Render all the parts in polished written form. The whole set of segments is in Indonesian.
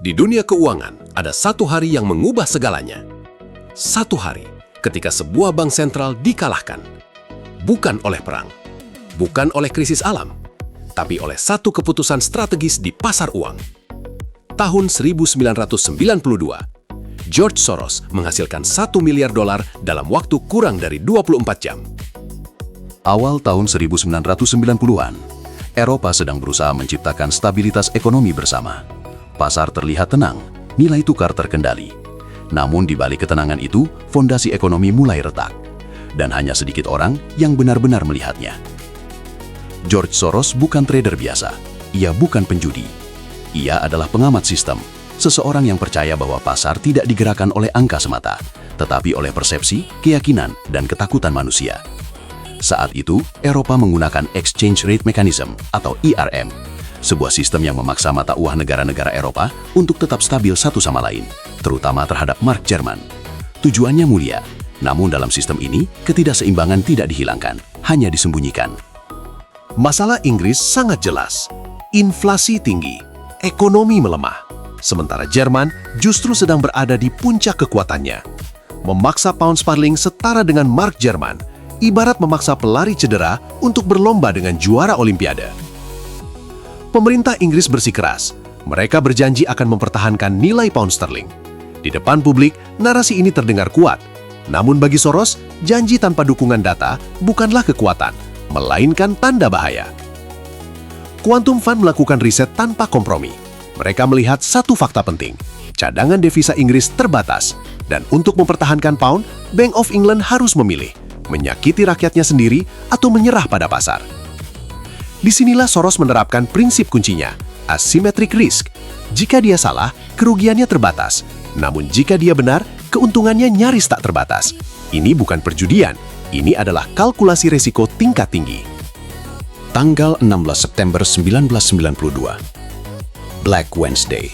Di dunia keuangan, ada satu hari yang mengubah segalanya. Satu hari ketika sebuah bank sentral dikalahkan. Bukan oleh perang, bukan oleh krisis alam, tapi oleh satu keputusan strategis di pasar uang. Tahun 1992, George Soros menghasilkan $1 miliar dalam waktu kurang dari 24 jam. Awal tahun 1990-an, Eropa sedang berusaha menciptakan stabilitas ekonomi bersama. Pasar terlihat tenang, nilai tukar terkendali. Namun di balik ketenangan itu, fondasi ekonomi mulai retak. Dan hanya sedikit orang yang benar-benar melihatnya. George Soros bukan trader biasa. Ia bukan penjudi. Ia adalah pengamat sistem. Seseorang yang percaya bahwa pasar tidak digerakkan oleh angka semata, tetapi oleh persepsi, keyakinan, dan ketakutan manusia. Saat itu, Eropa menggunakan Exchange Rate Mechanism atau ERM, sebuah sistem yang memaksa mata uang negara-negara Eropa untuk tetap stabil satu sama lain, terutama terhadap mark Jerman. Tujuannya mulia, namun dalam sistem ini, ketidakseimbangan tidak dihilangkan, hanya disembunyikan. Masalah Inggris sangat jelas. Inflasi tinggi, ekonomi melemah. Sementara Jerman justru sedang berada di puncak kekuatannya. Memaksa pound sterling setara dengan mark Jerman, ibarat memaksa pelari cedera untuk berlomba dengan juara Olimpiade. Pemerintah Inggris bersikeras. Mereka berjanji akan mempertahankan nilai pound sterling. Di depan publik, narasi ini terdengar kuat. Namun bagi Soros, janji tanpa dukungan data bukanlah kekuatan, melainkan tanda bahaya. Quantum Fund melakukan riset tanpa kompromi. Mereka melihat satu fakta penting. Cadangan devisa Inggris terbatas. Dan untuk mempertahankan pound, Bank of England harus memilih, menyakiti rakyatnya sendiri atau menyerah pada pasar. Disinilah Soros menerapkan prinsip kuncinya, asymmetric risk. Jika dia salah, kerugiannya terbatas. Namun jika dia benar, keuntungannya nyaris tak terbatas. Ini bukan perjudian, ini adalah kalkulasi resiko tingkat tinggi. Tanggal 16 September 1992, Black Wednesday.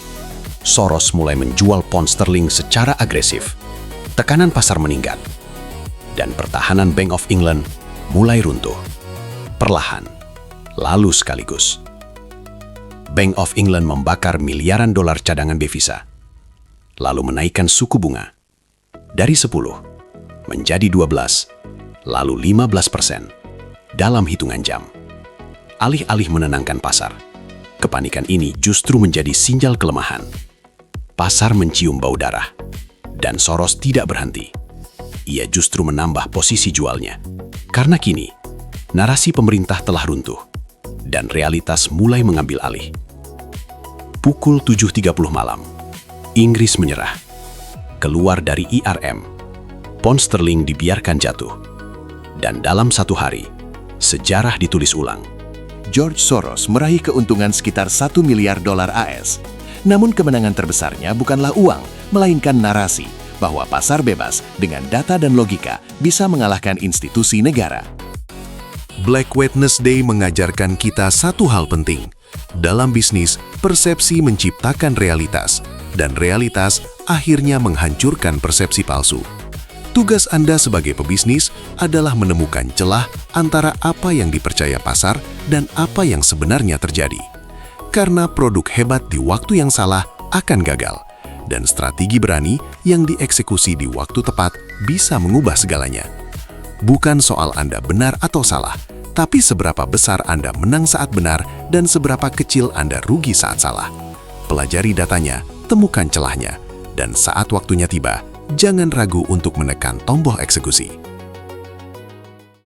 Soros mulai menjual pound sterling secara agresif. Tekanan pasar meningkat. Dan pertahanan Bank of England mulai runtuh. Perlahan. Lalu sekaligus, Bank of England membakar miliaran dolar cadangan devisa, lalu menaikkan suku bunga dari 10 menjadi 12, lalu 15% dalam hitungan jam. Alih-alih menenangkan pasar, kepanikan ini justru menjadi sinyal kelemahan. Pasar mencium bau darah, dan Soros tidak berhenti. Ia justru menambah posisi jualnya, karena kini narasi pemerintah telah runtuh. Dan realitas mulai mengambil alih. Pukul 7.30 malam, Inggris menyerah. Keluar dari ERM, pound sterling dibiarkan jatuh. Dan dalam satu hari, sejarah ditulis ulang. George Soros meraih keuntungan sekitar $1 miliar AS. Namun kemenangan terbesarnya bukanlah uang, melainkan narasi bahwa pasar bebas dengan data dan logika bisa mengalahkan institusi negara. Black Wednesday mengajarkan kita satu hal penting. Dalam bisnis, persepsi menciptakan realitas, dan realitas akhirnya menghancurkan persepsi palsu. Tugas Anda sebagai pebisnis adalah menemukan celah antara apa yang dipercaya pasar dan apa yang sebenarnya terjadi. Karena produk hebat di waktu yang salah akan gagal, dan strategi berani yang dieksekusi di waktu tepat bisa mengubah segalanya. Bukan soal Anda benar atau salah, tapi seberapa besar Anda menang saat benar dan seberapa kecil Anda rugi saat salah. Pelajari datanya, temukan celahnya, dan saat waktunya tiba, jangan ragu untuk menekan tombol eksekusi.